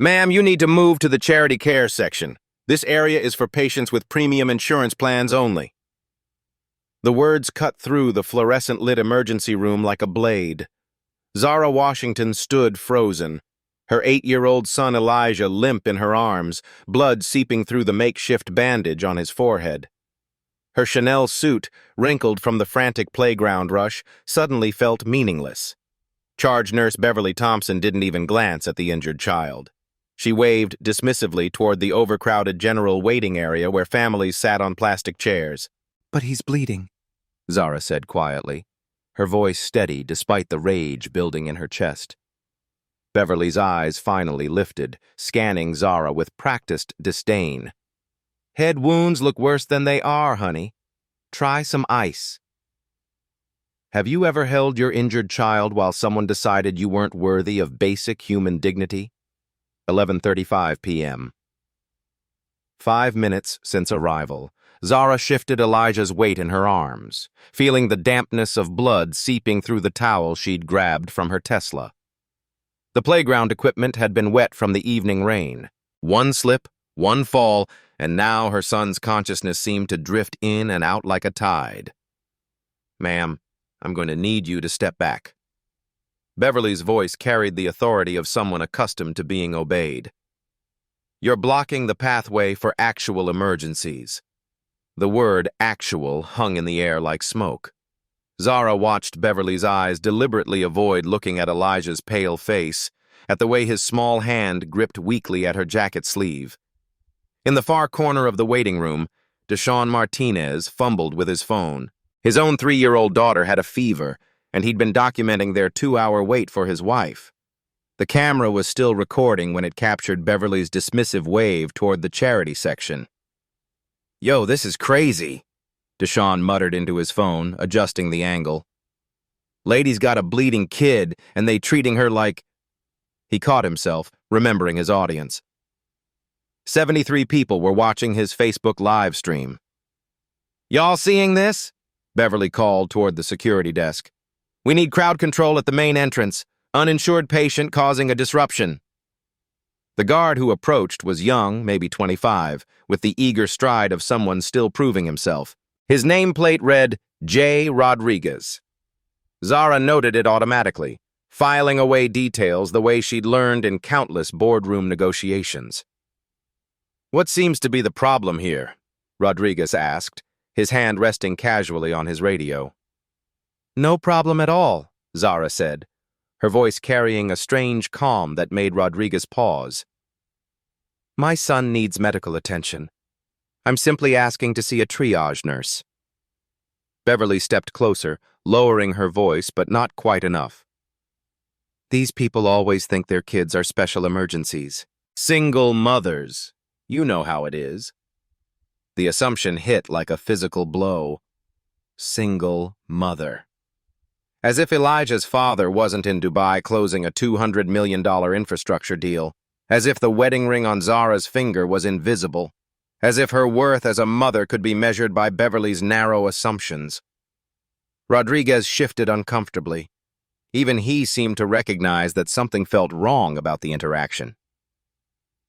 Ma'am, you need to move to the charity care section. This area is for patients with premium insurance plans only. The words cut through the fluorescent-lit emergency room like a blade. Zara Washington stood frozen, her 8-year-old son Elijah limp in her arms, blood seeping through the makeshift bandage on his forehead. Her Chanel suit, wrinkled from the frantic playground rush, suddenly felt meaningless. Charge nurse Beverly Thompson didn't even glance at the injured child. She waved dismissively toward the overcrowded general waiting area where families sat on plastic chairs. "But he's bleeding," Zara said quietly, her voice steady despite the rage building in her chest. Beverly's eyes finally lifted, scanning Zara with practiced disdain. "Head wounds look worse than they are, honey. Try some ice." Have you ever held your injured child while someone decided you weren't worthy of basic human dignity? 11:35 p.m. 5 minutes since arrival, Zara shifted Elijah's weight in her arms, feeling the dampness of blood seeping through the towel she'd grabbed from her Tesla. The playground equipment had been wet from the evening rain. One slip, one fall, and now her son's consciousness seemed to drift in and out like a tide. "Ma'am, I'm going to need you to step back." Beverly's voice carried the authority of someone accustomed to being obeyed. "You're blocking the pathway for actual emergencies." The word actual hung in the air like smoke. Zara watched Beverly's eyes deliberately avoid looking at Elijah's pale face, at the way his small hand gripped weakly at her jacket sleeve. In the far corner of the waiting room, Deshaun Martinez fumbled with his phone. His own 3-year-old daughter had a fever, and he'd been documenting their 2-hour wait for his wife. The camera was still recording when it captured Beverly's dismissive wave toward the charity section. "Yo, this is crazy," Deshaun muttered into his phone, adjusting the angle. "Lady's got a bleeding kid, and they treating her like—" He caught himself, remembering his audience. 73 people were watching his Facebook live stream. "Y'all seeing this?" Beverly called toward the security desk. "We need crowd control at the main entrance. Uninsured patient causing a disruption." The guard who approached was young, maybe 25, with the eager stride of someone still proving himself. His nameplate read, J. Rodriguez. Zara noted it automatically, filing away details the way she'd learned in countless boardroom negotiations. "What seems to be the problem here?" Rodriguez asked, his hand resting casually on his radio. "No problem at all," Zara said, her voice carrying a strange calm that made Rodriguez pause. "My son needs medical attention. I'm simply asking to see a triage nurse." Beverly stepped closer, lowering her voice, but not quite enough. "These people always think their kids are special emergencies. Single mothers. You know how it is." The assumption hit like a physical blow. Single mother. As if Elijah's father wasn't in Dubai closing a $200 million infrastructure deal. As if the wedding ring on Zara's finger was invisible. As if her worth as a mother could be measured by Beverly's narrow assumptions. Rodriguez shifted uncomfortably. Even he seemed to recognize that something felt wrong about the interaction.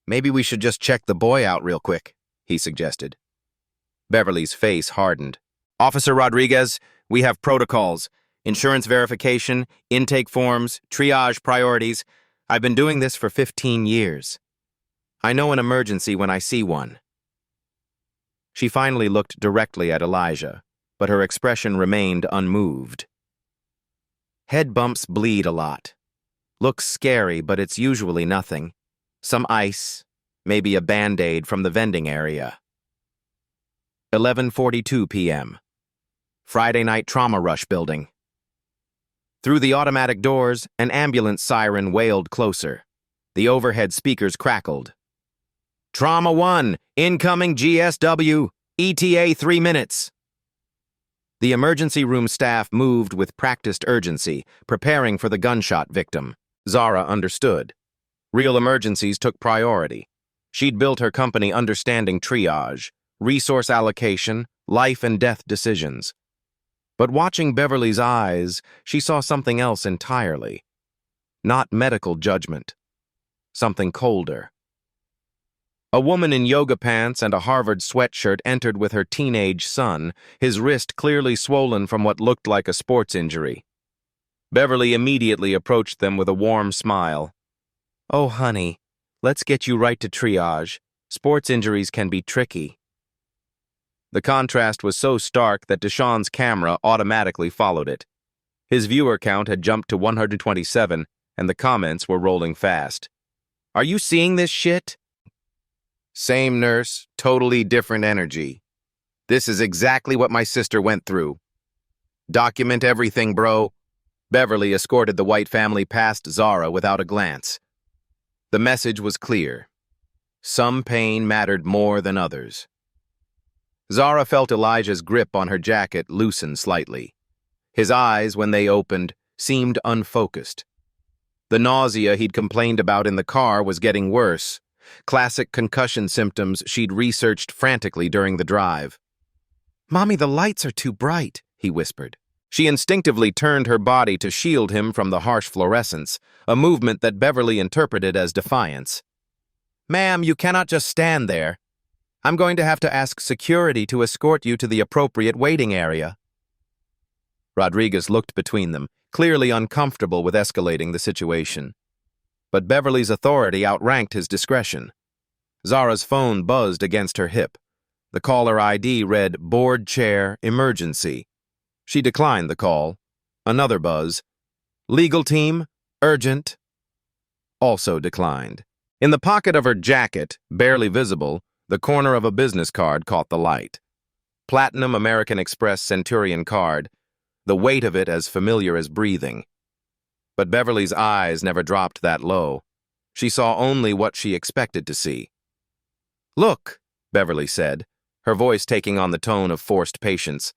"Maybe we should just check the boy out real quick," he suggested. Beverly's face hardened. "Officer Rodriguez, we have protocols. Insurance verification, intake forms, triage priorities. I've been doing this for 15 years. I know an emergency when I see one." She finally looked directly at Elijah, but her expression remained unmoved. "Head bumps bleed a lot. Looks scary, but it's usually nothing. Some ice, maybe a Band-Aid from the vending area." 11:42 p.m. Friday night trauma rush building. Through the automatic doors, an ambulance siren wailed closer. The overhead speakers crackled. "Trauma 1, incoming GSW, ETA 3 minutes." The emergency room staff moved with practiced urgency, preparing for the gunshot victim. Zara understood. Real emergencies took priority. She'd built her company understanding triage, resource allocation, life and death decisions. But watching Beverly's eyes, she saw something else entirely. Not medical judgment. something colder. A woman in yoga pants and a Harvard sweatshirt entered with her teenage son, his wrist clearly swollen from what looked like a sports injury. Beverly immediately approached them with a warm smile. "Oh, honey, let's get you right to triage. Sports injuries can be tricky." The contrast was so stark that Deshawn's camera automatically followed it. His viewer count had jumped to 127, and the comments were rolling fast. "Are you seeing this shit?" "Same nurse, totally different energy. This is exactly what my sister went through. Document everything, bro." Beverly escorted the White family past Zara without a glance. The message was clear. Some pain mattered more than others. Zara felt Elijah's grip on her jacket loosen slightly. His eyes, when they opened, seemed unfocused. The nausea he'd complained about in the car was getting worse. Classic concussion symptoms she'd researched frantically during the drive. "Mommy, the lights are too bright," he whispered. She instinctively turned her body to shield him from the harsh fluorescence, a movement that Beverly interpreted as defiance. "Ma'am, you cannot just stand there. I'm going to have to ask security to escort you to the appropriate waiting area." Rodriguez looked between them, clearly uncomfortable with escalating the situation. But Beverly's authority outranked his discretion. Zara's phone buzzed against her hip. The caller ID read "Board Chair, Emergency." She declined the call. Another buzz. "Legal team, urgent." Also declined. In the pocket of her jacket, barely visible, the corner of a business card caught the light. Platinum American Express Centurion card, the weight of it as familiar as breathing. But Beverly's eyes never dropped that low. She saw only what she expected to see. "Look," Beverly said, her voice taking on the tone of forced patience.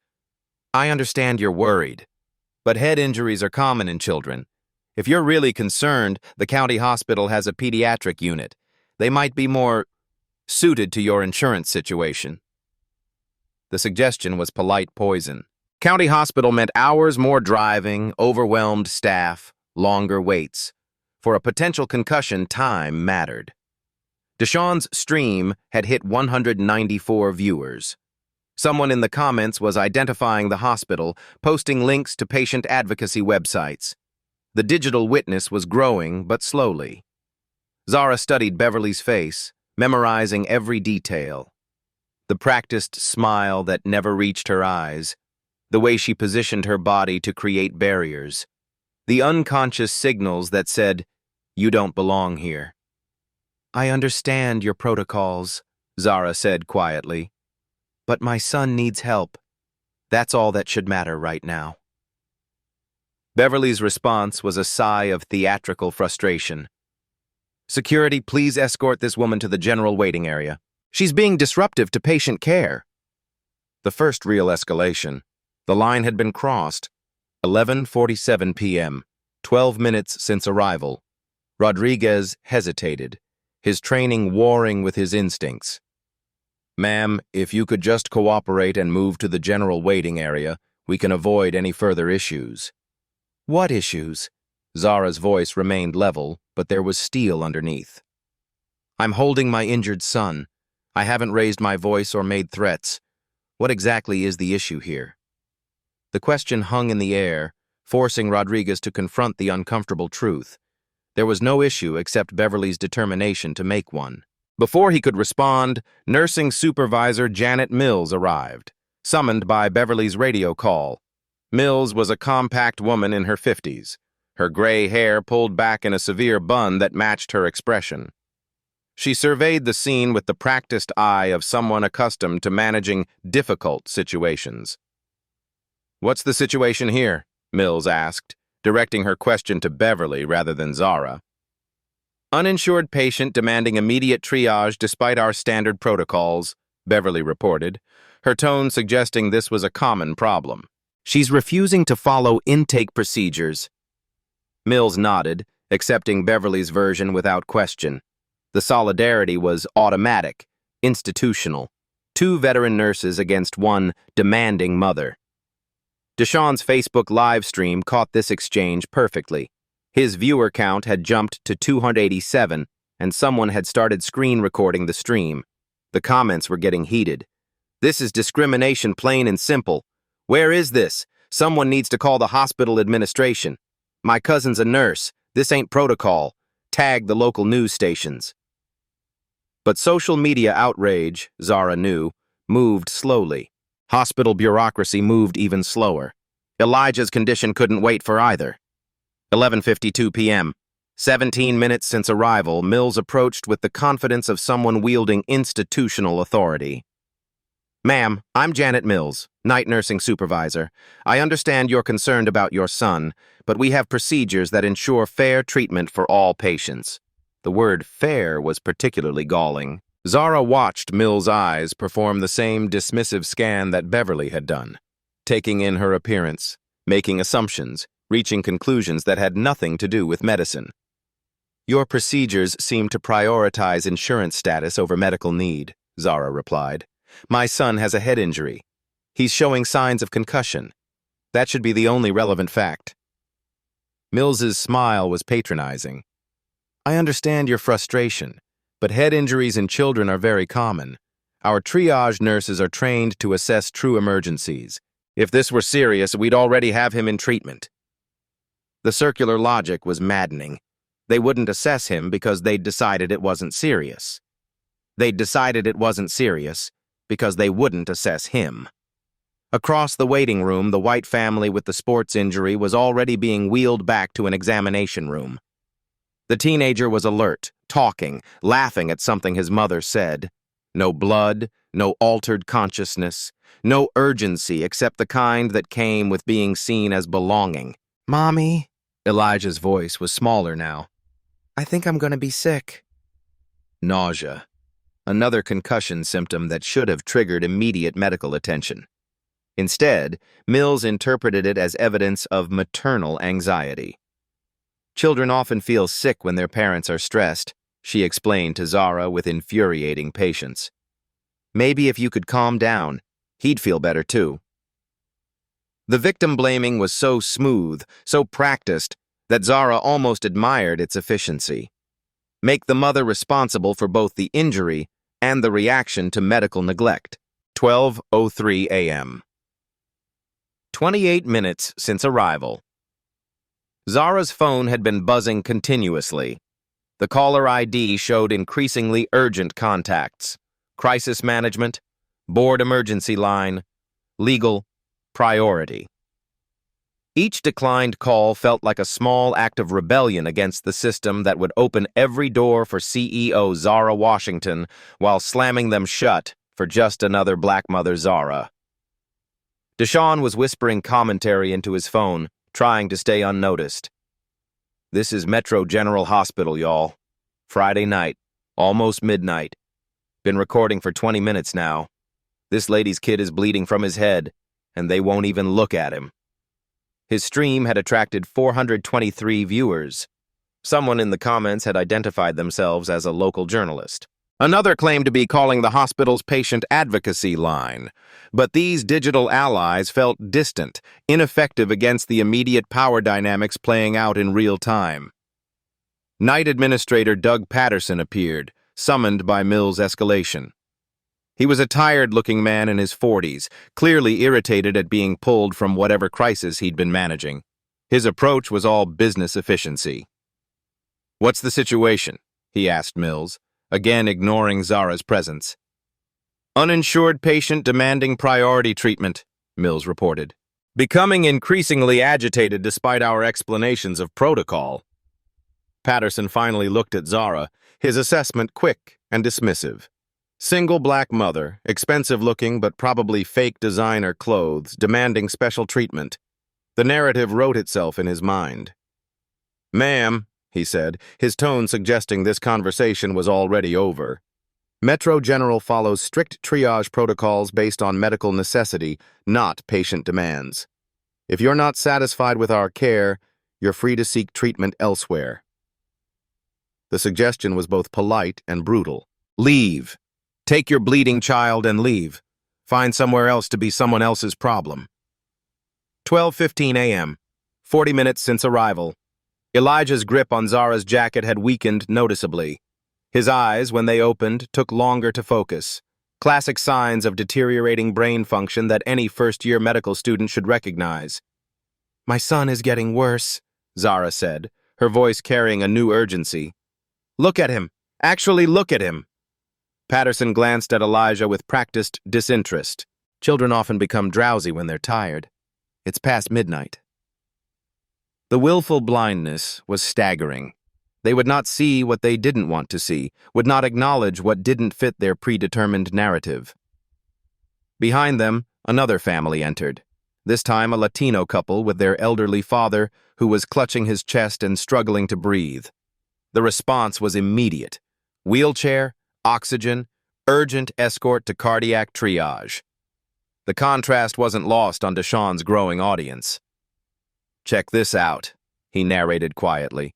"I understand you're worried, but head injuries are common in children. If you're really concerned, the county hospital has a pediatric unit. They might be more suited to your insurance situation." The suggestion was polite poison. County hospital meant hours more driving, overwhelmed staff, longer waits. For a potential concussion, time mattered. Deshawn's stream had hit 194 viewers. Someone in the comments was identifying the hospital, posting links to patient advocacy websites. The digital witness was growing, but slowly. Zara studied Beverly's face, memorizing every detail. The practiced smile that never reached her eyes, the way she positioned her body to create barriers, the unconscious signals that said, "You don't belong here." "I understand your protocols," Zara said quietly, "but my son needs help. That's all that should matter right now." Beverly's response was a sigh of theatrical frustration. "Security, please escort this woman to the general waiting area. She's being disruptive to patient care." The first real escalation. The line had been crossed. 11:47 p.m., 12 minutes since arrival. Rodriguez hesitated, his training warring with his instincts. "Ma'am, if you could just cooperate and move to the general waiting area, we can avoid any further issues." "What issues?" Zara's voice remained level, but there was steel underneath. "I'm holding my injured son. I haven't raised my voice or made threats. What exactly is the issue here?" The question hung in the air, forcing Rodriguez to confront the uncomfortable truth. There was no issue except Beverly's determination to make one. Before he could respond, nursing supervisor Janet Mills arrived, summoned by Beverly's radio call. Mills was a compact woman in her 50s, her gray hair pulled back in a severe bun that matched her expression. She surveyed the scene with the practiced eye of someone accustomed to managing difficult situations. "What's the situation here?" Mills asked, directing her question to Beverly rather than Zara. "Uninsured patient demanding immediate triage despite our standard protocols," Beverly reported, her tone suggesting this was a common problem. "She's refusing to follow intake procedures." Mills nodded, accepting Beverly's version without question. The solidarity was automatic, institutional. 2 veteran nurses against 1 demanding mother. Deshawn's Facebook live stream caught this exchange perfectly. His viewer count had jumped to 287, and someone had started screen recording the stream. The comments were getting heated. "This is discrimination, plain and simple. Where is this? Someone needs to call the hospital administration. My cousin's a nurse. This ain't protocol. Tag the local news stations." But social media outrage, Zara knew, moved slowly. Hospital bureaucracy moved even slower. Elijah's condition couldn't wait for either. 11:52 p.m. 17 minutes since arrival, Mills approached with the confidence of someone wielding institutional authority. "Ma'am, I'm Janet Mills, night nursing supervisor. I understand you're concerned about your son, but we have procedures that ensure fair treatment for all patients." The word fair was particularly galling. Zara watched Mills' eyes perform the same dismissive scan that Beverly had done, taking in her appearance, making assumptions, reaching conclusions that had nothing to do with medicine. "Your procedures seem to prioritize insurance status over medical need," Zara replied. "My son has a head injury. He's showing signs of concussion. That should be the only relevant fact." Mills's smile was patronizing. "I understand your frustration, but head injuries in children are very common. Our triage nurses are trained to assess true emergencies. If this were serious, we'd already have him in treatment." The circular logic was maddening. They wouldn't assess him because they'd decided it wasn't serious. They'd decided it wasn't serious because they wouldn't assess him. Across the waiting room, the white family with the sports injury was already being wheeled back to an examination room. The teenager was alert, talking, laughing at something his mother said. No blood, no altered consciousness, no urgency except the kind that came with being seen as belonging. "Mommy," Elijah's voice was smaller now. "I think I'm going to be sick." Nausea. Another concussion symptom that should have triggered immediate medical attention. Instead, Mills interpreted it as evidence of maternal anxiety. "Children often feel sick when their parents are stressed," she explained to Zara with infuriating patience. "Maybe if you could calm down, he'd feel better too." The victim blaming was so smooth, so practiced, that Zara almost admired its efficiency. Make the mother responsible for both the injury and the reaction to medical neglect. 12:03 a.m. 28 minutes since arrival. Zara's phone had been buzzing continuously. The caller ID showed increasingly urgent contacts: crisis management, board emergency line, legal, priority. Each declined call felt like a small act of rebellion against the system that would open every door for CEO Zara Washington while slamming them shut for just another black mother Zara. Deshaun was whispering commentary into his phone, trying to stay unnoticed. "This is Metro General Hospital, y'all. Friday night, almost midnight. Been recording for 20 minutes now. This lady's kid is bleeding from his head, and they won't even look at him." His stream had attracted 423 viewers. Someone in the comments had identified themselves as a local journalist. Another claimed to be calling the hospital's patient advocacy line, but these digital allies felt distant, ineffective against the immediate power dynamics playing out in real time. Night Administrator Doug Patterson appeared, summoned by Mills' escalation. He was a tired-looking man in his 40s, clearly irritated at being pulled from whatever crisis he'd been managing. His approach was all business efficiency. "What's the situation?" he asked Mills, again ignoring Zara's presence. "Uninsured patient demanding priority treatment," Mills reported. "Becoming increasingly agitated despite our explanations of protocol." Patterson finally looked at Zara, his assessment quick and dismissive. Single black mother, expensive-looking but probably fake designer clothes, demanding special treatment. The narrative wrote itself in his mind. "Ma'am," he said, his tone suggesting this conversation was already over. "Metro General follows strict triage protocols based on medical necessity, not patient demands. If you're not satisfied with our care, you're free to seek treatment elsewhere." The suggestion was both polite and brutal. "Leave. Take your bleeding child and leave. Find somewhere else to be someone else's problem." 12:15 a.m., 40 minutes since arrival. Elijah's grip on Zara's jacket had weakened noticeably. His eyes, when they opened, took longer to focus. Classic signs of deteriorating brain function that any first-year medical student should recognize. "My son is getting worse," Zara said, her voice carrying a new urgency. "Look at him. Actually look at him." Patterson glanced at Elijah with practiced disinterest. Children often become drowsy when they're tired. It's past midnight. The willful blindness was staggering. They would not see what they didn't want to see, would not acknowledge what didn't fit their predetermined narrative. Behind them, another family entered, this time a Latino couple with their elderly father who was clutching his chest and struggling to breathe. The response was immediate. Wheelchair, oxygen, urgent escort to cardiac triage. The contrast wasn't lost on Deshawn's growing audience. "Check this out," he narrated quietly.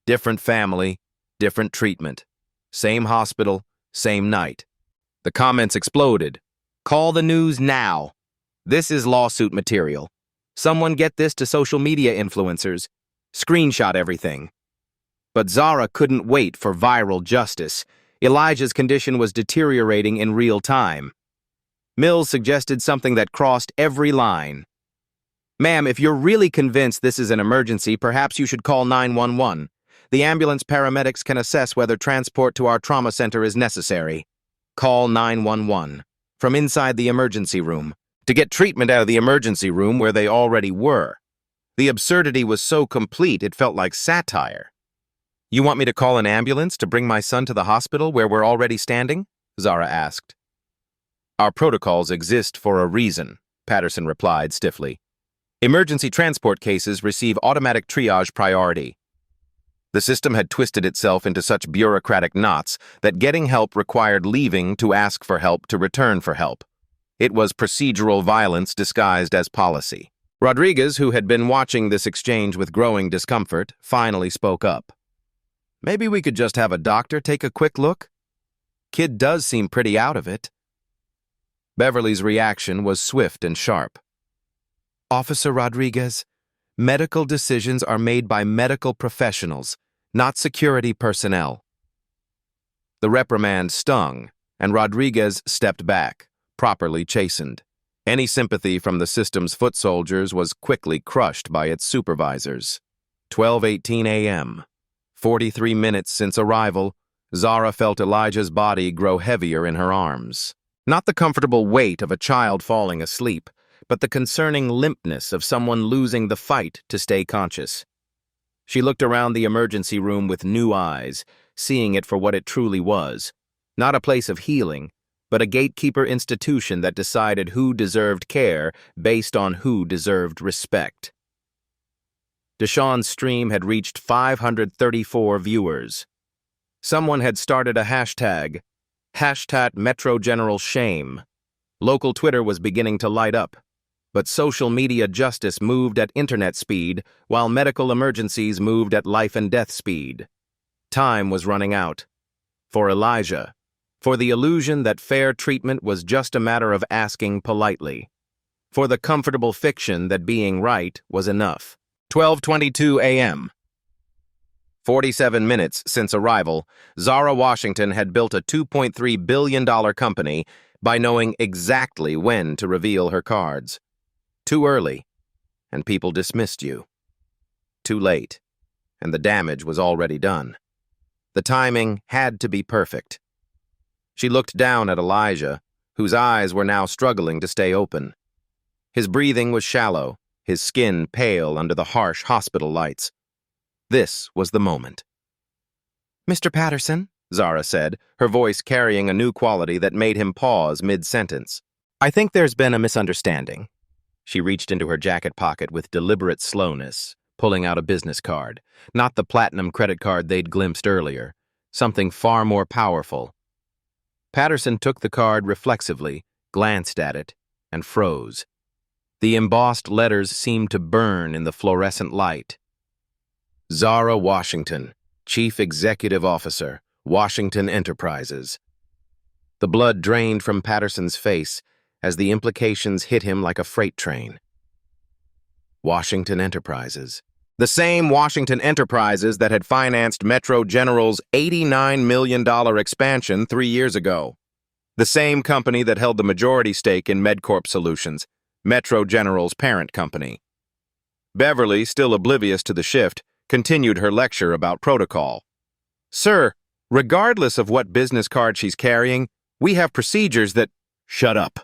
"Different family, different treatment. Same hospital, same night." The comments exploded. "Call the news now. This is lawsuit material. Someone get this to social media influencers. Screenshot everything." But Zara couldn't wait for viral justice. Elijah's condition was deteriorating in real time. Mills suggested something that crossed every line. "Ma'am, if you're really convinced this is an emergency, perhaps you should call 911. The ambulance paramedics can assess whether transport to our trauma center is necessary. Call 911. From inside the emergency room. To get treatment out of the emergency room where they already were." The absurdity was so complete it felt like satire. "You want me to call an ambulance to bring my son to the hospital where we're already standing?" Zara asked. "Our protocols exist for a reason," Patterson replied stiffly. "Emergency transport cases receive automatic triage priority." The system had twisted itself into such bureaucratic knots that getting help required leaving to ask for help to return for help. It was procedural violence disguised as policy. Rodriguez, who had been watching this exchange with growing discomfort, finally spoke up. "Maybe we could just have a doctor take a quick look? Kid does seem pretty out of it." Beverly's reaction was swift and sharp. "Officer Rodriguez, medical decisions are made by medical professionals, not security personnel." The reprimand stung, and Rodriguez stepped back, properly chastened. Any sympathy from the system's foot soldiers was quickly crushed by its supervisors. 12:18 a.m. 43 minutes since arrival, Zara felt Elijah's body grow heavier in her arms. Not the comfortable weight of a child falling asleep, but the concerning limpness of someone losing the fight to stay conscious. She looked around the emergency room with new eyes, seeing it for what it truly was. Not a place of healing, but a gatekeeper institution that decided who deserved care based on who deserved respect. Deshawn's stream had reached 534 viewers. Someone had started a hashtag Metro General Shame. Local Twitter was beginning to light up, but social media justice moved at internet speed while medical emergencies moved at life and death speed. Time was running out. For Elijah. For the illusion that fair treatment was just a matter of asking politely. For the comfortable fiction that being right was enough. 12:22 a.m. 47 minutes since arrival, Zara Washington had built a $2.3 billion company by knowing exactly when to reveal her cards. Too early, and people dismissed you. Too late, and the damage was already done. The timing had to be perfect. She looked down at Elijah, whose eyes were now struggling to stay open. His breathing was shallow, his skin pale under the harsh hospital lights. This was the moment. "Mr. Patterson," Zara said, her voice carrying a new quality that made him pause mid-sentence. "I think there's been a misunderstanding." She reached into her jacket pocket with deliberate slowness, pulling out a business card, not the platinum credit card they'd glimpsed earlier, something far more powerful. Patterson took the card reflexively, glanced at it, and froze. The embossed letters seemed to burn in the fluorescent light. Zara Washington, Chief Executive Officer, Washington Enterprises. The blood drained from Patterson's face as the implications hit him like a freight train. Washington Enterprises. The same Washington enterprises that had financed Metro General's $89 million expansion 3 years ago. The same company that held the majority stake in MedCorp Solutions, Metro General's parent company. Beverly, still oblivious to the shift, continued her lecture about protocol. Sir, regardless of what business card she's carrying, we have procedures that— Shut up.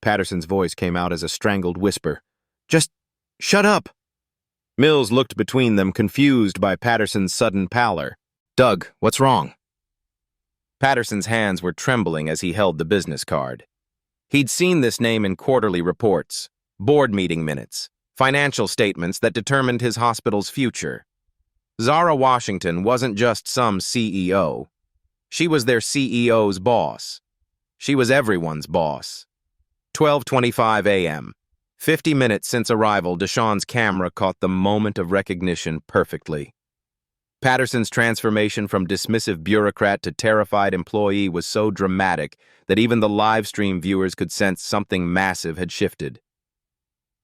Patterson's voice came out as a strangled whisper. Just shut up. Mills looked between them, confused by Patterson's sudden pallor. Doug, what's wrong? Patterson's hands were trembling as he held the business card. He'd seen this name in quarterly reports, board meeting minutes, financial statements that determined his hospital's future. Zara Washington wasn't just some CEO. She was their CEO's boss. She was everyone's boss. 12:25 a.m. 50 minutes since arrival, Deshawn's camera caught the moment of recognition perfectly. Patterson's transformation from dismissive bureaucrat to terrified employee was so dramatic that even the live stream viewers could sense something massive had shifted.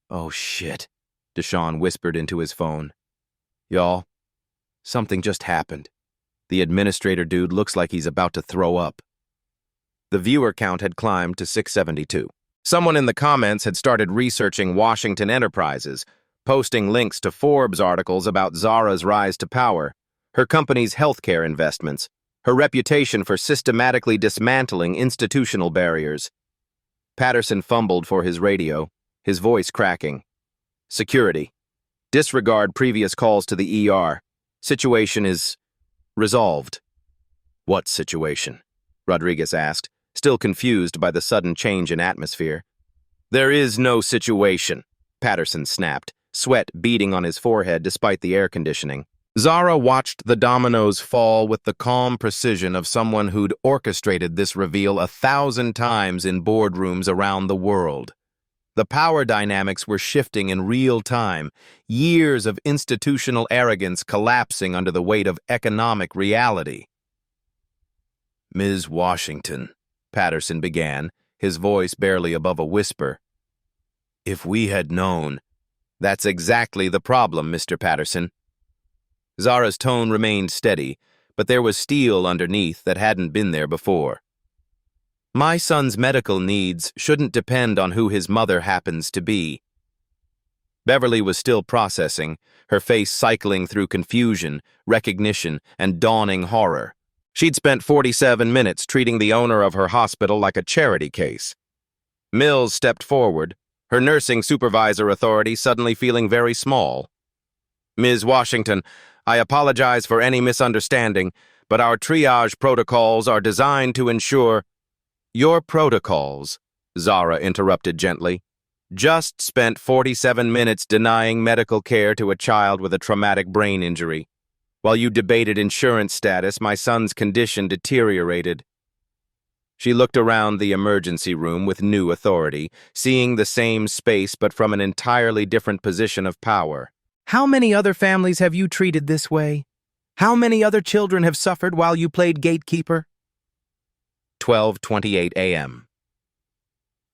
Oh shit, Deshawn whispered into his phone. Y'all, something just happened. The administrator dude looks like he's about to throw up. The viewer count had climbed to 672. Someone in the comments had started researching Washington enterprises, posting links to Forbes articles about Zara's rise to power, her company's healthcare investments, her reputation for systematically dismantling institutional barriers. Patterson fumbled for his radio, his voice cracking. Security. Disregard previous calls to the ER. Situation is resolved. What situation? Rodriguez asked, still confused by the sudden change in atmosphere. There is no situation, Patterson snapped, sweat beading on his forehead despite the air conditioning. Zara watched the dominoes fall with the calm precision of someone who'd orchestrated this reveal 1,000 times in boardrooms around the world. The power dynamics were shifting in real time, years of institutional arrogance collapsing under the weight of economic reality. Ms. Washington, Patterson began, his voice barely above a whisper. If we had known— That's exactly the problem, Mr. Patterson. Zara's tone remained steady, but there was steel underneath that hadn't been there before. My son's medical needs shouldn't depend on who his mother happens to be. Beverly was still processing, her face cycling through confusion, recognition, and dawning horror. She'd spent 47 minutes treating the owner of her hospital like a charity case. Mills stepped forward, her nursing supervisor authority suddenly feeling very small. Ms. Washington, I apologize for any misunderstanding, but our triage protocols are designed to ensure— Your protocols, Zara interrupted gently, just spent 47 minutes denying medical care to a child with a traumatic brain injury. While you debated insurance status, my son's condition deteriorated. She looked around the emergency room with new authority, seeing the same space but from an entirely different position of power. How many other families have you treated this way? How many other children have suffered while you played gatekeeper? 12:28 a.m.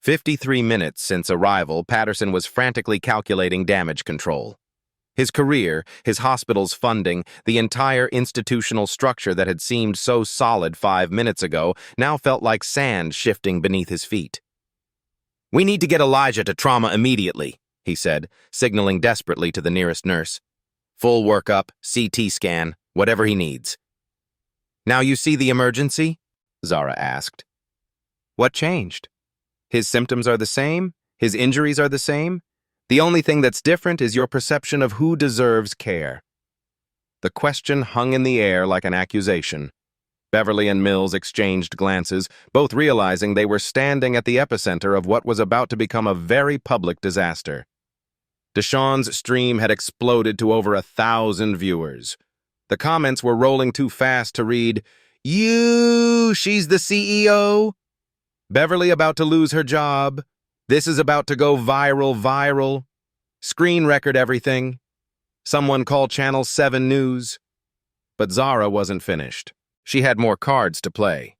53 minutes since arrival, Patterson was frantically calculating damage control. His career, his hospital's funding, the entire institutional structure that had seemed so solid 5 minutes ago now felt like sand shifting beneath his feet. We need to get Elijah to trauma immediately, he said, signaling desperately to the nearest nurse. Full workup, CT scan, whatever he needs. Now you see the emergency? Zara asked. What changed? His symptoms are the same? His injuries are the same? The only thing that's different is your perception of who deserves care. The question hung in the air like an accusation. Beverly and Mills exchanged glances, both realizing they were standing at the epicenter of what was about to become a very public disaster. Deshawn's stream had exploded to over 1,000 viewers. The comments were rolling too fast to read, she's the CEO. Beverly about to lose her job. This is about to go viral. Screen record everything. Someone call Channel 7 News. But Zara wasn't finished. She had more cards to play.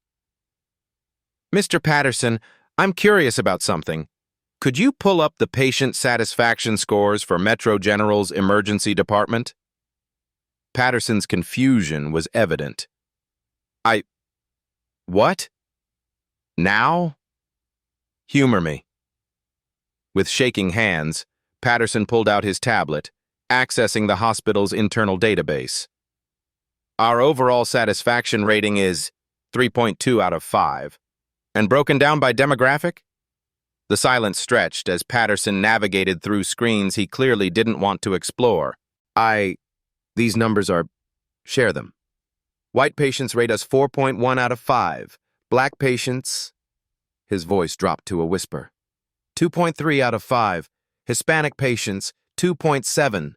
Mr. Patterson, I'm curious about something. Could you pull up the patient satisfaction scores for Metro General's emergency department? Patterson's confusion was evident. What? Now? Humor me. With shaking hands, Patterson pulled out his tablet, accessing the hospital's internal database. Our overall satisfaction rating is 3.2 out of 5. And broken down by demographic? The silence stretched as Patterson navigated through screens he clearly didn't want to explore. These numbers are... Share them. White patients rate us 4.1 out of 5. Black patients... His voice dropped to a whisper. 2.3 out of 5. Hispanic patients, 2.7.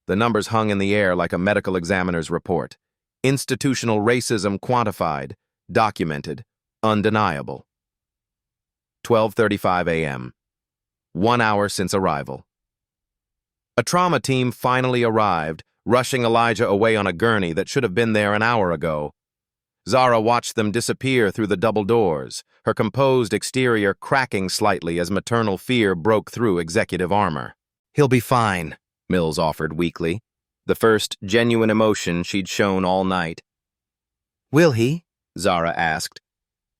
The numbers hung in the air like a medical examiner's report. Institutional racism quantified, documented, undeniable. 12:35 a.m. 1 hour since arrival. A trauma team finally arrived, rushing Elijah away on a gurney that should have been there an hour ago. Zara watched them disappear through the double doors, her composed exterior cracking slightly as maternal fear broke through executive armor. "He'll be fine," Mills offered weakly, the first genuine emotion she'd shown all night. "Will he?" Zara asked.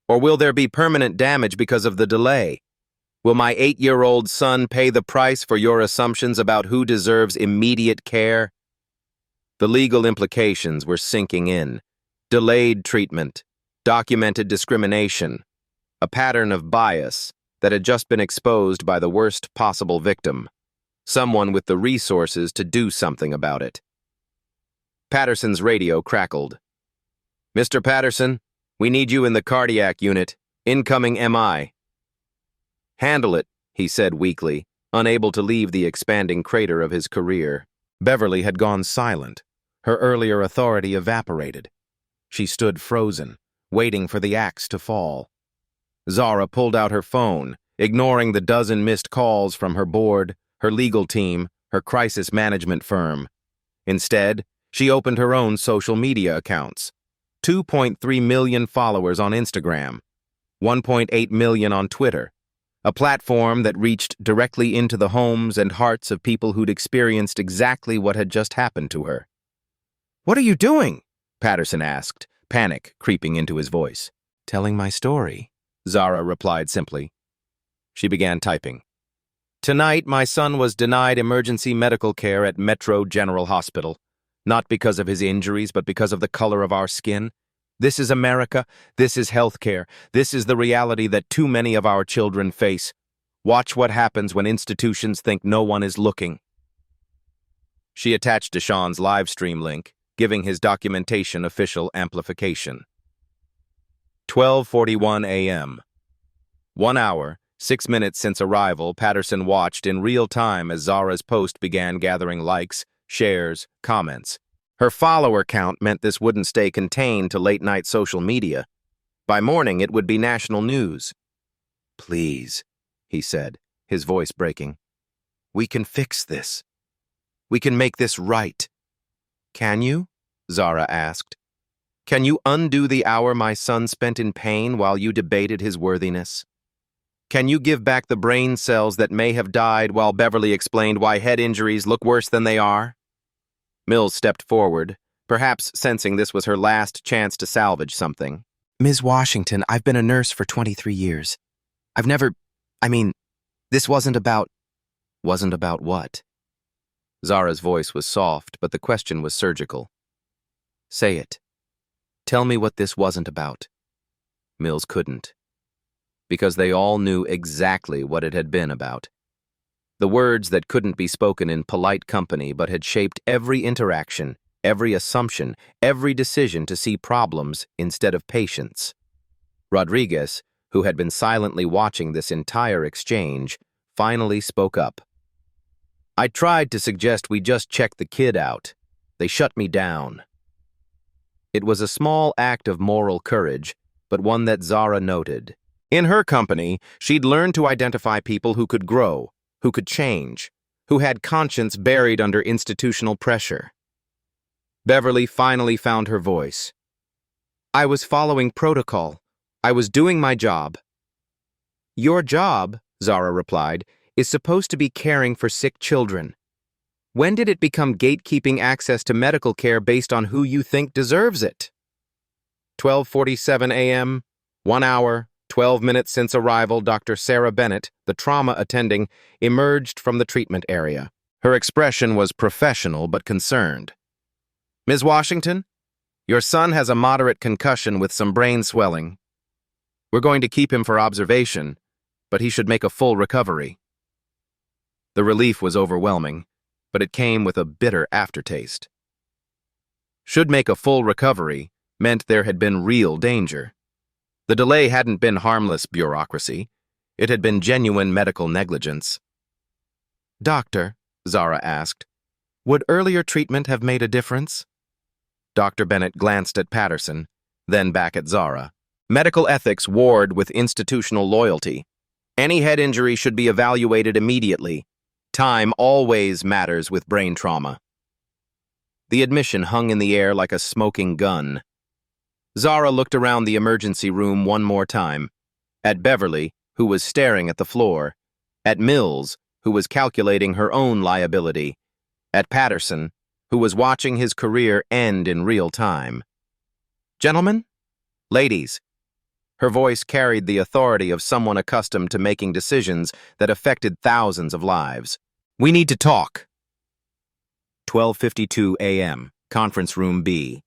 "Or will there be permanent damage because of the delay? Will my 8-year-old son pay the price for your assumptions about who deserves immediate care?" The legal implications were sinking in. Delayed treatment, documented discrimination, a pattern of bias that had just been exposed by the worst possible victim, someone with the resources to do something about it. Patterson's radio crackled. "Mr. Patterson, we need you in the cardiac unit. Incoming MI. "Handle it," he said weakly, unable to leave the expanding crater of his career. Beverly had gone silent. Her earlier authority evaporated. She stood frozen, waiting for the axe to fall. Zara pulled out her phone, ignoring the dozen missed calls from her board, her legal team, her crisis management firm. Instead, she opened her own social media accounts. 2.3 million followers on Instagram, 1.8 million on Twitter, a platform that reached directly into the homes and hearts of people who'd experienced exactly what had just happened to her. "What are you doing?" Patterson asked, panic creeping into his voice. "Telling my story," Zara replied simply. She began typing. "Tonight, my son was denied emergency medical care at Metro General Hospital, not because of his injuries, but because of the color of our skin. This is America. This is healthcare. This is the reality that too many of our children face. Watch what happens when institutions think no one is looking." She attached Deshaun's live stream link, giving his documentation official amplification. 12:41 a.m. 1 hour, 6 minutes since arrival, Patterson watched in real time as Zara's post began gathering likes, shares, comments. Her follower count meant this wouldn't stay contained to late-night social media. By morning, it would be national news. "Please," he said, his voice breaking. "We can fix this. We can make this right." "Can you?" Zara asked. "Can you undo the hour my son spent in pain while you debated his worthiness? Can you give back the brain cells that may have died while Beverly explained why head injuries look worse than they are?" Mills stepped forward, perhaps sensing this was her last chance to salvage something. "Ms. Washington, I've been a nurse for 23 years. This wasn't about..." "Wasn't about what?" Zara's voice was soft, but the question was surgical. "Say it. Tell me what this wasn't about." Mills couldn't. Because they all knew exactly what it had been about. The words that couldn't be spoken in polite company but had shaped every interaction, every assumption, every decision to see problems instead of patients. Rodriguez, who had been silently watching this entire exchange, finally spoke up. "I tried to suggest we just check the kid out. They shut me down." It was a small act of moral courage, but one that Zara noted. In her company, she'd learned to identify people who could grow, who could change, who had conscience buried under institutional pressure. Beverly finally found her voice. "I was following protocol. I was doing my job." "Your job?" Zara replied, is supposed to be caring for sick children. When did it become gatekeeping access to medical care based on who you think deserves it? 12:47 a.m., 1 hour, 12 minutes since arrival, Dr. Sarah Bennett, the trauma attending, emerged from the treatment area. Her expression was professional but concerned. Ms. Washington, your son has a moderate concussion with some brain swelling. We're going to keep him for observation, but he should make a full recovery. The relief was overwhelming, but it came with a bitter aftertaste. Should make a full recovery meant there had been real danger. The delay hadn't been harmless bureaucracy. It had been genuine medical negligence. Doctor, Zara asked, would earlier treatment have made a difference? Dr. Bennett glanced at Patterson, then back at Zara. Medical ethics warred with institutional loyalty. Any head injury should be evaluated immediately. Time always matters with brain trauma. The admission hung in the air like a smoking gun. Zara looked around the emergency room one more time, at Beverly, who was staring at the floor, at Mills, who was calculating her own liability, at Patterson, who was watching his career end in real time. Gentlemen, ladies, her voice carried the authority of someone accustomed to making decisions that affected thousands of lives. We need to talk. 12:52 a.m., Conference Room B.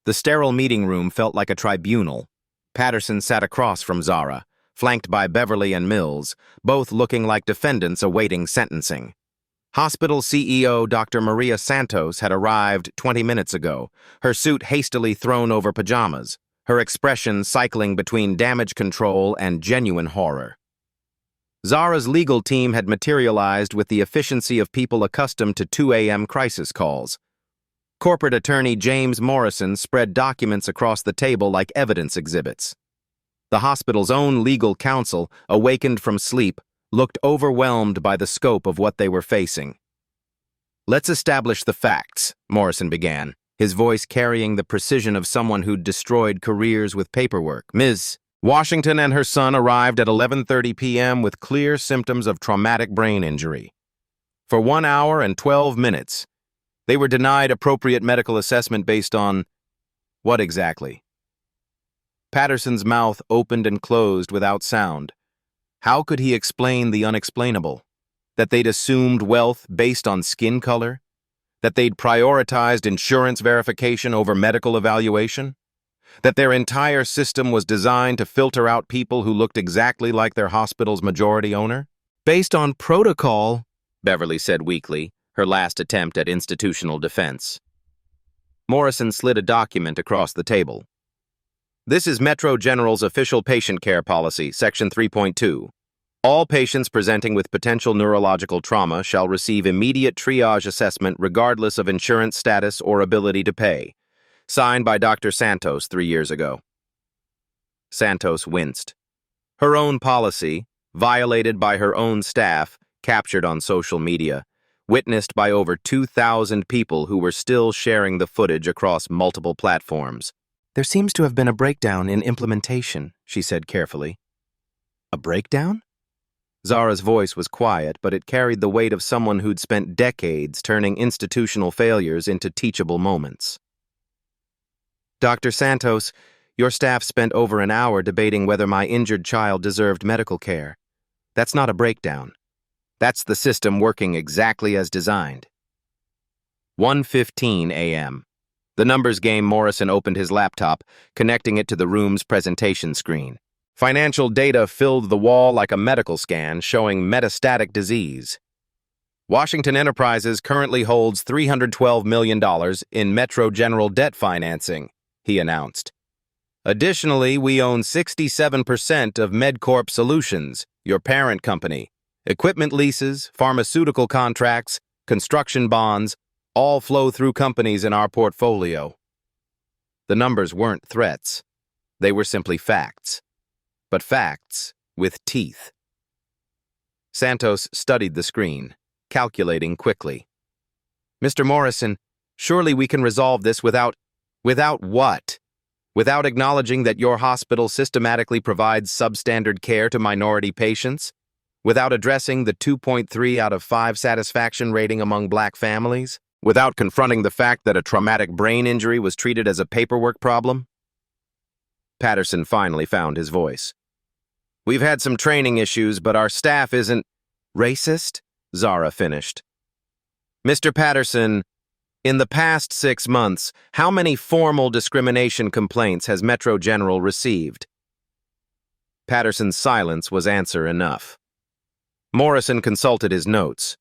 The sterile meeting room felt like a tribunal. Patterson sat across from Zara, flanked by Beverly and Mills, both looking like defendants awaiting sentencing. Hospital CEO Dr. Maria Santos had arrived 20 minutes ago, her suit hastily thrown over pajamas, her expression cycling between damage control and genuine horror. Zara's legal team had materialized with the efficiency of people accustomed to 2 a.m. crisis calls. Corporate attorney James Morrison spread documents across the table like evidence exhibits. The hospital's own legal counsel, awakened from sleep, looked overwhelmed by the scope of what they were facing. Let's establish the facts, Morrison began, his voice carrying the precision of someone who'd destroyed careers with paperwork. Ms. Washington and her son arrived at 11:30 p.m. with clear symptoms of traumatic brain injury. For 1 hour and 12 minutes, they were denied appropriate medical assessment based on what exactly? Patterson's mouth opened and closed without sound. How could he explain the unexplainable? That they'd assumed wealth based on skin color? That they'd prioritized insurance verification over medical evaluation? That their entire system was designed to filter out people who looked exactly like their hospital's majority owner? Based on protocol, Beverly said weakly, her last attempt at institutional defense. Morrison slid a document across the table. This is Metro General's official patient care policy, Section 3.2. All patients presenting with potential neurological trauma shall receive immediate triage assessment regardless of insurance status or ability to pay. Signed by Dr. Santos 3 years ago. Santos winced. Her own policy, violated by her own staff, captured on social media, witnessed by over 2,000 people who were still sharing the footage across multiple platforms. There seems to have been a breakdown in implementation, she said carefully. A breakdown? Zara's voice was quiet, but it carried the weight of someone who'd spent decades turning institutional failures into teachable moments. Dr. Santos, your staff spent over an hour debating whether my injured child deserved medical care. That's not a breakdown. That's the system working exactly as designed. 1:15 a.m. The numbers game. Morrison opened his laptop, connecting it to the room's presentation screen. Financial data filled the wall like a medical scan showing metastatic disease. Washington Enterprises currently holds $312 million in Metro General debt financing, he announced. Additionally, we own 67% of MedCorp Solutions, your parent company. Equipment leases, pharmaceutical contracts, construction bonds, all flow through companies in our portfolio. The numbers weren't threats. They were simply facts. But facts with teeth. Santos studied the screen, calculating quickly. Mr. Morrison, surely we can resolve this without what? Without acknowledging that your hospital systematically provides substandard care to minority patients? without addressing the 2.3 out of 5 satisfaction rating among black families, without confronting the fact that a traumatic brain injury was treated as a paperwork problem? Patterson finally found his voice. We've had some training issues, but our staff isn't racist, Zara finished. Mr. Patterson, in the past 6 months, how many formal discrimination complaints has Metro General received? Patterson's silence was answer enough. Morrison consulted his notes.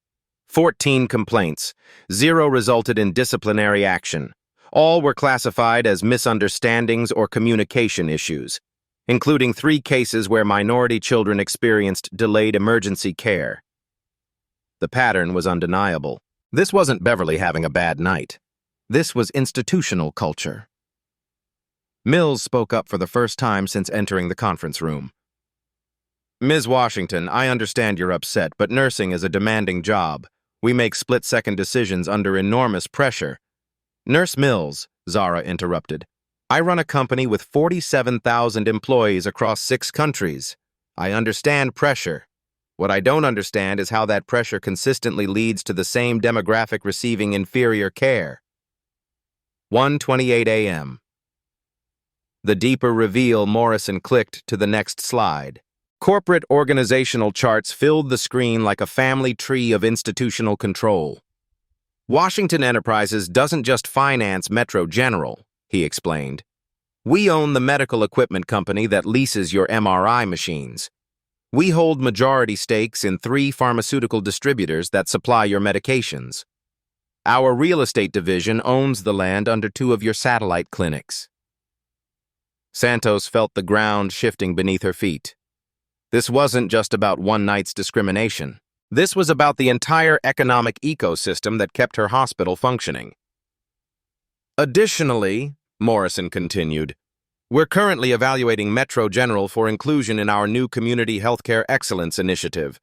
14 complaints, 0 resulted in disciplinary action. All were classified as misunderstandings or communication issues, including 3 cases where minority children experienced delayed emergency care. The pattern was undeniable. This wasn't Beverly having a bad night. This was institutional culture. Mills spoke up for the first time since entering the conference room. Ms. Washington, I understand you're upset, but nursing is a demanding job. We make split-second decisions under enormous pressure. Nurse Mills, Zara interrupted. I run a company with 47,000 employees across 6 countries. I understand pressure. What I don't understand is how that pressure consistently leads to the same demographic receiving inferior care. 1:28 a.m. The deeper reveal Morrison clicked to the next slide. Corporate organizational charts filled the screen like a family tree of institutional control. Washington Enterprises doesn't just finance Metro General, he explained. We own the medical equipment company that leases your MRI machines. We hold majority stakes in 3 pharmaceutical distributors that supply your medications. Our real estate division owns the land under 2 of your satellite clinics. Santos felt the ground shifting beneath her feet. This wasn't just about one night's discrimination. This was about the entire economic ecosystem that kept her hospital functioning. Additionally, Morrison continued, we're currently evaluating Metro General for inclusion in our new Community Healthcare Excellence Initiative.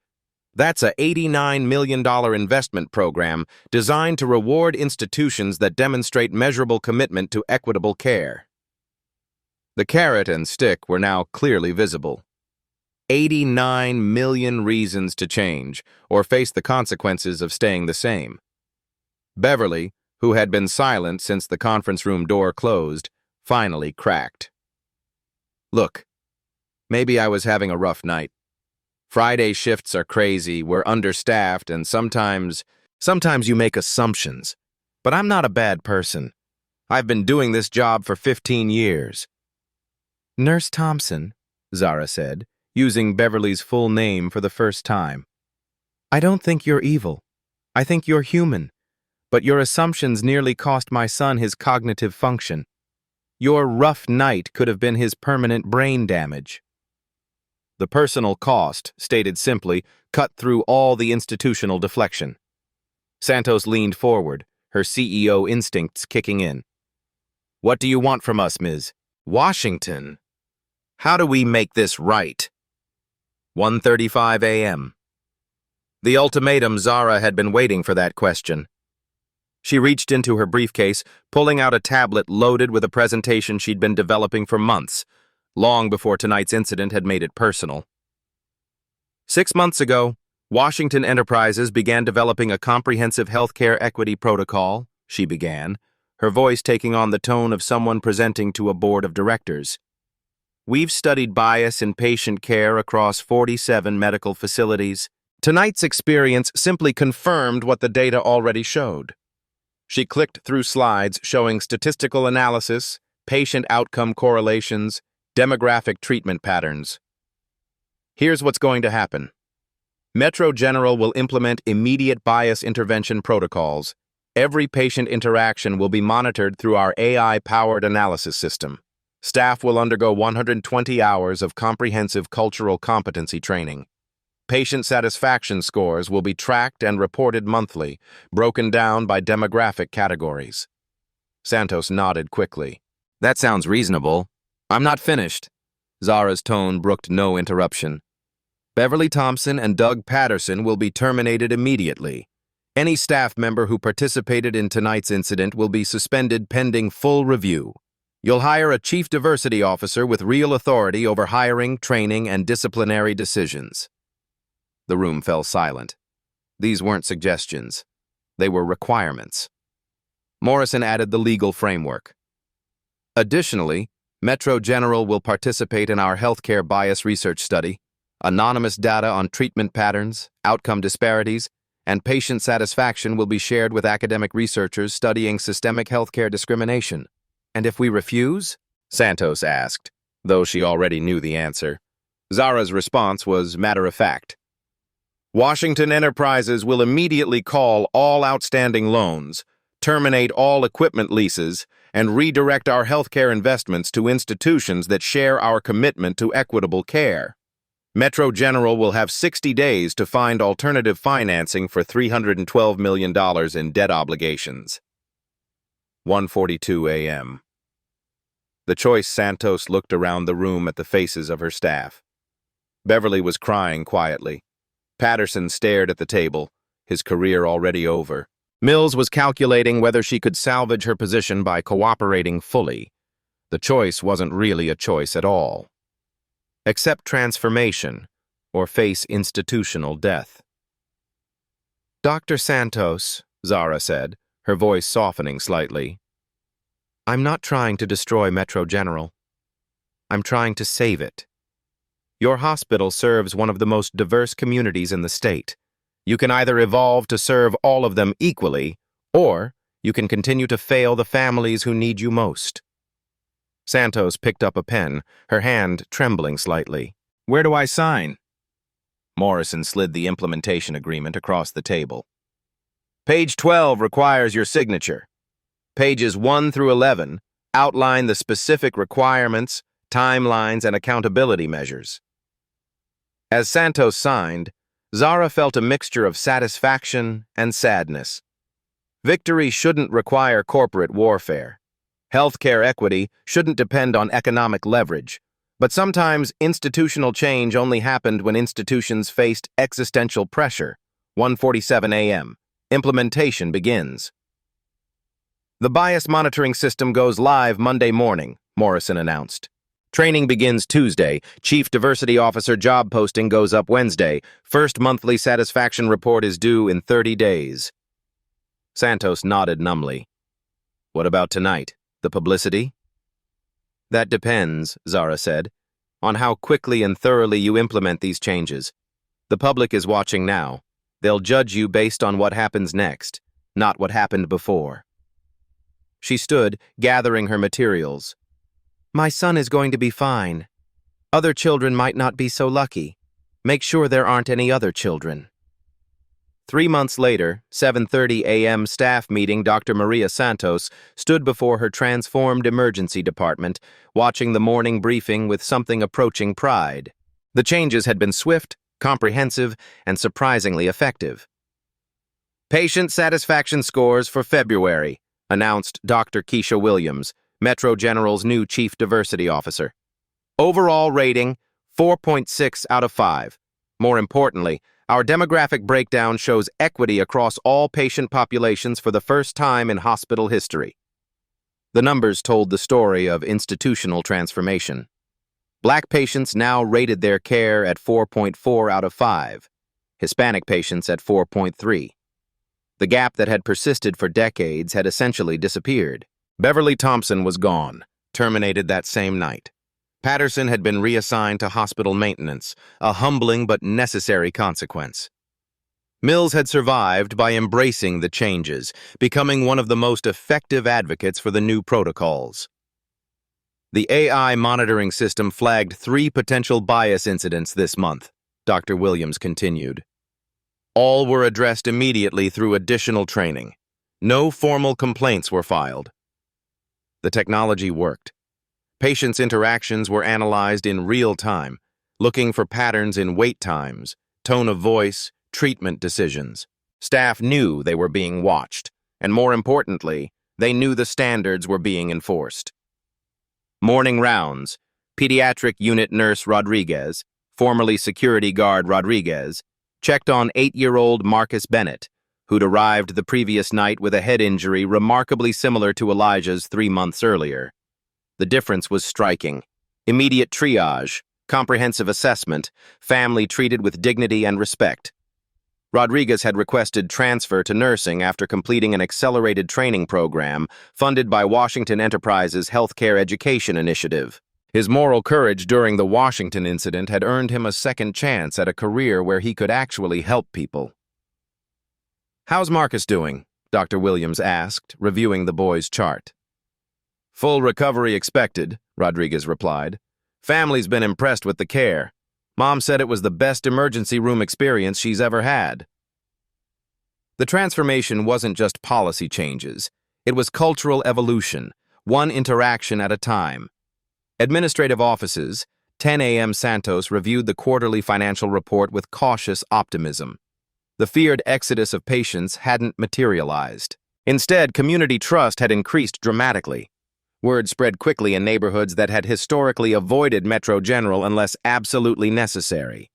That's a $89 million investment program designed to reward institutions that demonstrate measurable commitment to equitable care. The carrot and stick were now clearly visible. 89 million reasons to change or face the consequences of staying the same. Beverly, who had been silent since the conference room door closed, finally cracked. Look, maybe I was having a rough night. Friday shifts are crazy, we're understaffed, and sometimes you make assumptions. But I'm not a bad person. I've been doing this job for 15 years. Nurse Thompson, Zara said, using Beverly's full name for the first time. I don't think you're evil. I think you're human. But your assumptions nearly cost my son his cognitive function. Your rough night could have been his permanent brain damage. The personal cost, stated simply, cut through all the institutional deflection. Santos leaned forward, her CEO instincts kicking in. What do you want from us, Ms. Washington? How do we make this right? 1:35 a.m. The ultimatum Zara had been waiting for that question. She reached into her briefcase, pulling out a tablet loaded with a presentation she'd been developing for months, long before tonight's incident had made it personal. 6 months ago, Washington Enterprises began developing a comprehensive healthcare equity protocol, she began, her voice taking on the tone of someone presenting to a board of directors. We've studied bias in patient care across 47 medical facilities. Tonight's experience simply confirmed what the data already showed. She clicked through slides showing statistical analysis, patient outcome correlations, demographic treatment patterns. Here's what's going to happen. Metro General will implement immediate bias intervention protocols. Every patient interaction will be monitored through our AI-powered analysis system. Staff will undergo 120 hours of comprehensive cultural competency training. Patient satisfaction scores will be tracked and reported monthly, broken down by demographic categories. Santos nodded quickly. That sounds reasonable. I'm not finished. Zara's tone brooked no interruption. Beverly Thompson and Doug Patterson will be terminated immediately. Any staff member who participated in tonight's incident will be suspended pending full review. You'll hire a chief diversity officer with real authority over hiring, training, and disciplinary decisions. The room fell silent. These weren't suggestions. They were requirements. Morrison added the legal framework. Additionally, Metro General will participate in our healthcare bias research study. Anonymous data on treatment patterns, outcome disparities, and patient satisfaction will be shared with academic researchers studying systemic healthcare discrimination. And if we refuse? Santos asked, though she already knew the answer. Zara's response was matter-of-fact. Washington Enterprises will immediately call all outstanding loans, terminate all equipment leases, and redirect our healthcare investments to institutions that share our commitment to equitable care. Metro General will have 60 days to find alternative financing for $312 million in debt obligations. 1:42 a.m. The choice Santos looked around the room at the faces of her staff. Beverly was crying quietly. Patterson stared at the table, his career already over. Mills was calculating whether she could salvage her position by cooperating fully. The choice wasn't really a choice at all. Accept transformation, or face institutional death. Dr. Santos, Zara said, her voice softening slightly. I'm not trying to destroy Metro General. I'm trying to save it. Your hospital serves one of the most diverse communities in the state. You can either evolve to serve all of them equally, or you can continue to fail the families who need you most. Santos picked up a pen, her hand trembling slightly. Where do I sign? Morrison slid the implementation agreement across the table. Page 12 requires your signature. Pages 1 through 11 outline the specific requirements, timelines, and accountability measures. As Santos signed, Zara felt a mixture of satisfaction and sadness. Victory shouldn't require corporate warfare. Healthcare equity shouldn't depend on economic leverage. But sometimes institutional change only happened when institutions faced existential pressure. 1:47 a.m. Implementation begins. The bias monitoring system goes live Monday morning, Morrison announced. Training begins Tuesday. Chief Diversity Officer job posting goes up Wednesday. First monthly satisfaction report is due in 30 days. Santos nodded numbly. What about tonight? The publicity? That depends, Zara said, on how quickly and thoroughly you implement these changes. The public is watching now. They'll judge you based on what happens next, not what happened before. She stood, gathering her materials. My son is going to be fine. Other children might not be so lucky. Make sure there aren't any other children. 3 months later, 7:30 a.m. staff meeting, Dr. Maria Santos stood before her transformed emergency department, watching the morning briefing with something approaching pride. The changes had been swift, comprehensive, and surprisingly effective. Patient satisfaction scores for February, announced Dr. Keisha Williams, Metro General's new Chief Diversity Officer. Overall rating, 4.6 out of 5. More importantly, our demographic breakdown shows equity across all patient populations for the first time in hospital history. The numbers told the story of institutional transformation. Black patients now rated their care at 4.4 out of 5, Hispanic patients at 4.3. The gap that had persisted for decades had essentially disappeared. Beverly Thompson was gone, terminated that same night. Patterson had been reassigned to hospital maintenance, a humbling but necessary consequence. Mills had survived by embracing the changes, becoming one of the most effective advocates for the new protocols. The AI monitoring system flagged 3 potential bias incidents this month, Dr. Williams continued. All were addressed immediately through additional training. No formal complaints were filed. The technology worked. Patients' interactions were analyzed in real time, looking for patterns in wait times, tone of voice, treatment decisions. Staff knew they were being watched, and more importantly, they knew the standards were being enforced. Morning rounds. Pediatric Unit Nurse Rodriguez, formerly Security Guard Rodriguez, checked on 8-year-old Marcus Bennett, who'd arrived the previous night with a head injury remarkably similar to Elijah's 3 months earlier. The difference was striking. Immediate triage, comprehensive assessment, family treated with dignity and respect. Rodriguez had requested transfer to nursing after completing an accelerated training program funded by Washington Enterprise's Healthcare Education Initiative. His moral courage during the Washington incident had earned him a second chance at a career where he could actually help people. "How's Marcus doing?" Dr. Williams asked, reviewing the boy's chart. "Full recovery expected," Rodriguez replied. "Family's been impressed with the care. Mom said it was the best emergency room experience she's ever had." The transformation wasn't just policy changes. It was cultural evolution, one interaction at a time. Administrative offices, 10 a.m. Santos reviewed the quarterly financial report with cautious optimism. The feared exodus of patients hadn't materialized. Instead, community trust had increased dramatically. Word spread quickly in neighborhoods that had historically avoided Metro General unless absolutely necessary.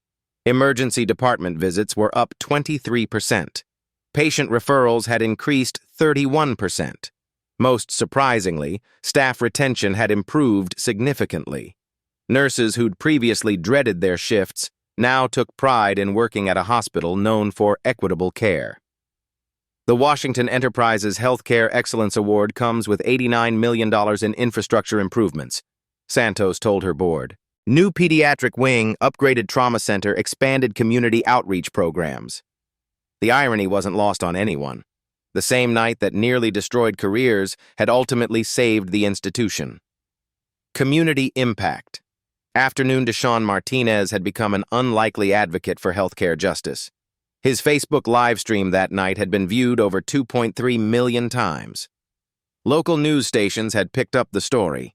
Emergency department visits were up 23%. Patient referrals had increased 31%. Most surprisingly, staff retention had improved significantly. Nurses who'd previously dreaded their shifts now took pride in working at a hospital known for equitable care. The Washington Enterprise's Healthcare Excellence Award comes with $89 million in infrastructure improvements, Santos told her board. New pediatric wing, upgraded trauma center, expanded community outreach programs. The irony wasn't lost on anyone. The same night that nearly destroyed careers had ultimately saved the institution. Community impact. Afternoon Deshaun Martinez had become an unlikely advocate for healthcare justice. His Facebook livestream that night had been viewed over 2.3 million times. Local news stations had picked up the story.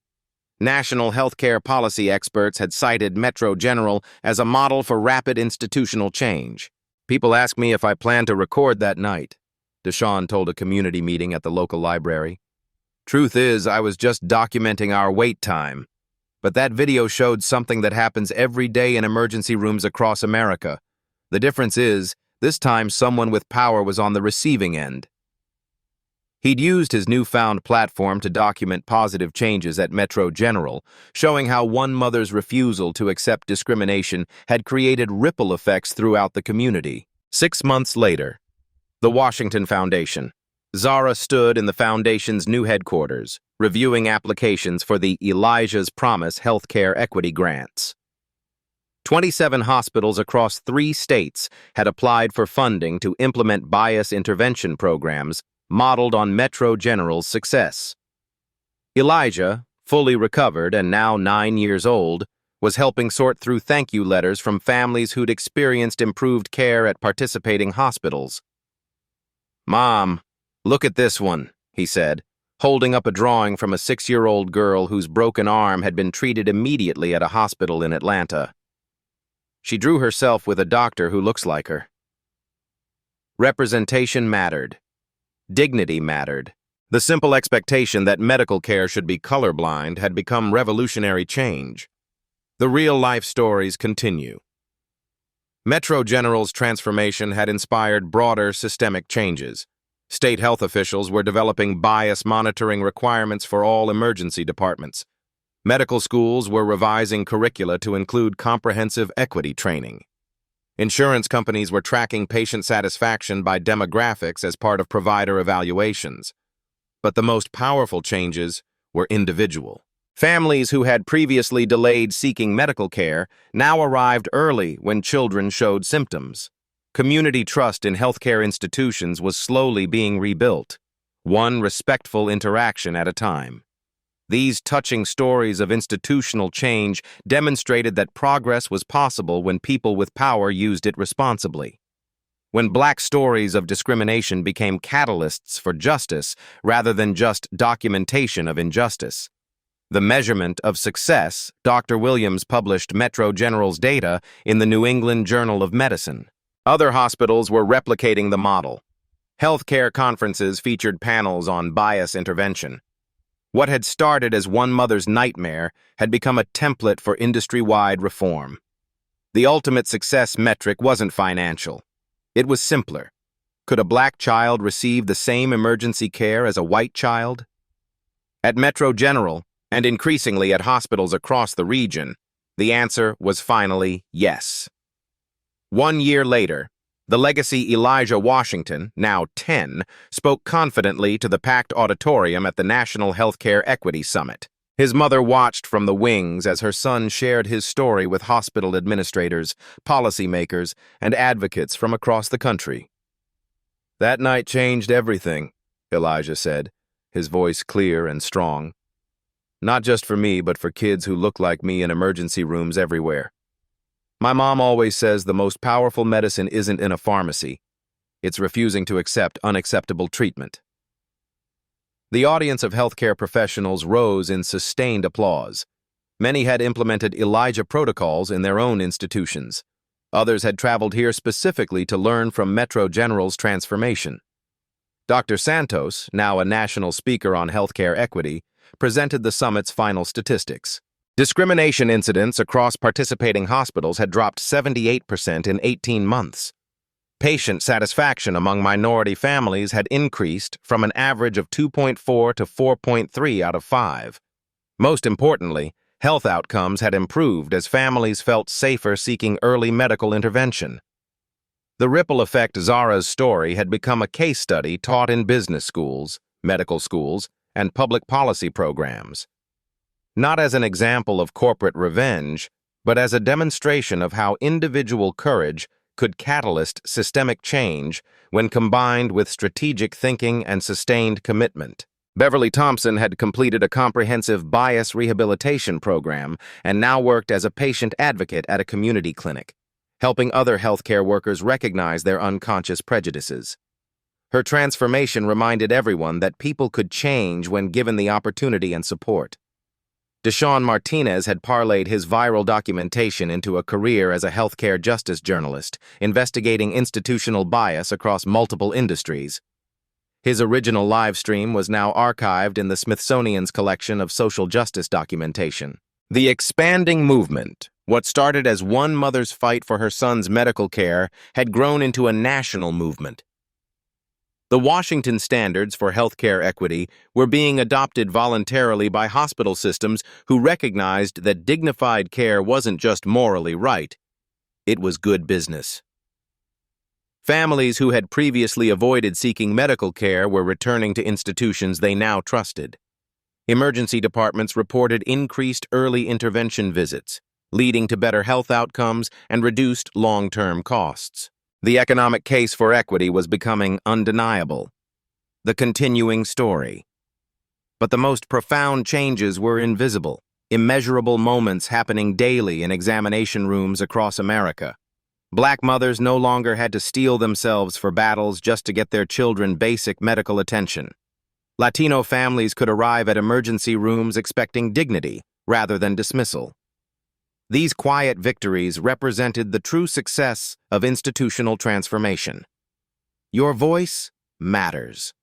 National healthcare policy experts had cited Metro General as a model for rapid institutional change. "People ask me if I plan to record that night," Deshaun told a community meeting at the local library. "Truth is, I was just documenting our wait time. But that video showed something that happens every day in emergency rooms across America. The difference is, this time someone with power was on the receiving end." He'd used his newfound platform to document positive changes at Metro General, showing how one mother's refusal to accept discrimination had created ripple effects throughout the community. 6 months later, the Washington Foundation. Zara stood in the foundation's new headquarters, reviewing applications for the Elijah's Promise healthcare equity grants. 27 hospitals across 3 states had applied for funding to implement bias intervention programs modeled on Metro General's success. Elijah, fully recovered and now 9 years old, was helping sort through thank you letters from families who'd experienced improved care at participating hospitals. "Mom, look at this one," he said, holding up a drawing from a 6-year-old girl whose broken arm had been treated immediately at a hospital in Atlanta. She drew herself with a doctor who looks like her. Representation mattered. Dignity mattered. The simple expectation that medical care should be colorblind had become revolutionary change. The real-life stories continue. Metro General's transformation had inspired broader systemic changes. State health officials were developing bias monitoring requirements for all emergency departments. Medical schools were revising curricula to include comprehensive equity training. Insurance companies were tracking patient satisfaction by demographics as part of provider evaluations. But the most powerful changes were individual. Families who had previously delayed seeking medical care now arrived early when children showed symptoms. Community trust in healthcare institutions was slowly being rebuilt, one respectful interaction at a time. These touching stories of institutional change demonstrated that progress was possible when people with power used it responsibly. When Black stories of discrimination became catalysts for justice rather than just documentation of injustice. The measurement of success, Dr. Williams published Metro General's data in the New England Journal of Medicine. Other hospitals were replicating the model. Healthcare conferences featured panels on bias intervention. What had started as one mother's nightmare had become a template for industry-wide reform. The ultimate success metric wasn't financial. It was simpler. Could a Black child receive the same emergency care as a white child? At Metro General, and increasingly at hospitals across the region, The answer was finally yes. 1 year later, the legacy Elijah Washington, now 10, spoke confidently to the packed auditorium at the National Healthcare Equity Summit. His mother watched from the wings as her son shared his story with hospital administrators, policymakers, and advocates from across the country. "That night changed everything," Elijah said, his voice clear and strong. "Not just for me, but for kids who look like me in emergency rooms everywhere. My mom always says the most powerful medicine isn't in a pharmacy. It's refusing to accept unacceptable treatment." The audience of healthcare professionals rose in sustained applause. Many had implemented Elijah protocols in their own institutions. Others had traveled here specifically to learn from Metro General's transformation. Dr. Santos, now a national speaker on healthcare equity, presented the summit's final statistics. Discrimination incidents across participating hospitals had dropped 78% in 18 months. Patient satisfaction among minority families had increased from an average of 2.4 to 4.3 out of 5. Most importantly, health outcomes had improved as families felt safer seeking early medical intervention. The ripple effect Zara's story had become a case study taught in business schools, medical schools, and public policy programs. Not as an example of corporate revenge, but as a demonstration of how individual courage could catalyst systemic change when combined with strategic thinking and sustained commitment. Beverly Thompson had completed a comprehensive bias rehabilitation program and now worked as a patient advocate at a community clinic, helping other healthcare workers recognize their unconscious prejudices. Her transformation reminded everyone that people could change when given the opportunity and support. Deshaun Martinez had parlayed his viral documentation into a career as a healthcare justice journalist, investigating institutional bias across multiple industries. His original live stream was now archived in the Smithsonian's collection of social justice documentation. The expanding movement, what started as one mother's fight for her son's medical care, had grown into a national movement. The Washington standards for healthcare equity were being adopted voluntarily by hospital systems who recognized that dignified care wasn't just morally right, it was good business. Families who had previously avoided seeking medical care were returning to institutions they now trusted. Emergency departments reported increased early intervention visits, leading to better health outcomes and reduced long-term costs. The economic case for equity was becoming undeniable. The continuing story. But the most profound changes were invisible, immeasurable moments happening daily in examination rooms across America. Black mothers no longer had to steel themselves for battles just to get their children basic medical attention. Latino families could arrive at emergency rooms expecting dignity rather than dismissal. These quiet victories represented the true success of institutional transformation. Your voice matters.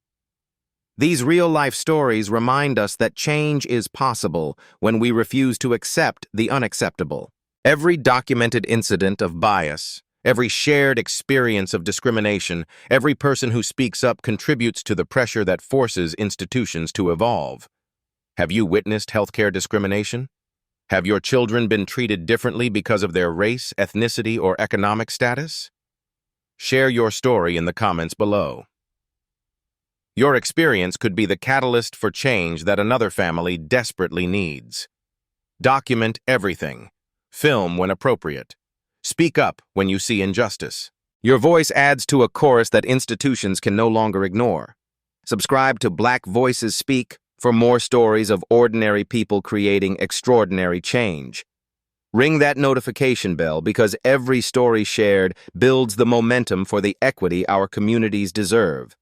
These real-life stories remind us that change is possible when we refuse to accept the unacceptable. Every documented incident of bias, every shared experience of discrimination, every person who speaks up contributes to the pressure that forces institutions to evolve. Have you witnessed healthcare discrimination? Have your children been treated differently because of their race, ethnicity, or economic status? Share your story in the comments below. Your experience could be the catalyst for change that another family desperately needs. Document everything. Film when appropriate. Speak up when you see injustice. Your voice adds to a chorus that institutions can no longer ignore. Subscribe to Black Voices Speak for more stories of ordinary people creating extraordinary change. Ring that notification bell because every story shared builds the momentum for the equity our communities deserve.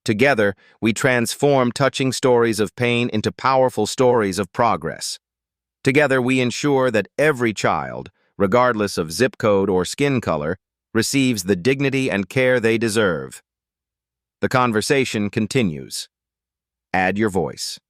Together, we transform touching stories of pain into powerful stories of progress. Together, we ensure that every child, regardless of zip code or skin color, receives the dignity and care they deserve. The conversation continues. Add your voice.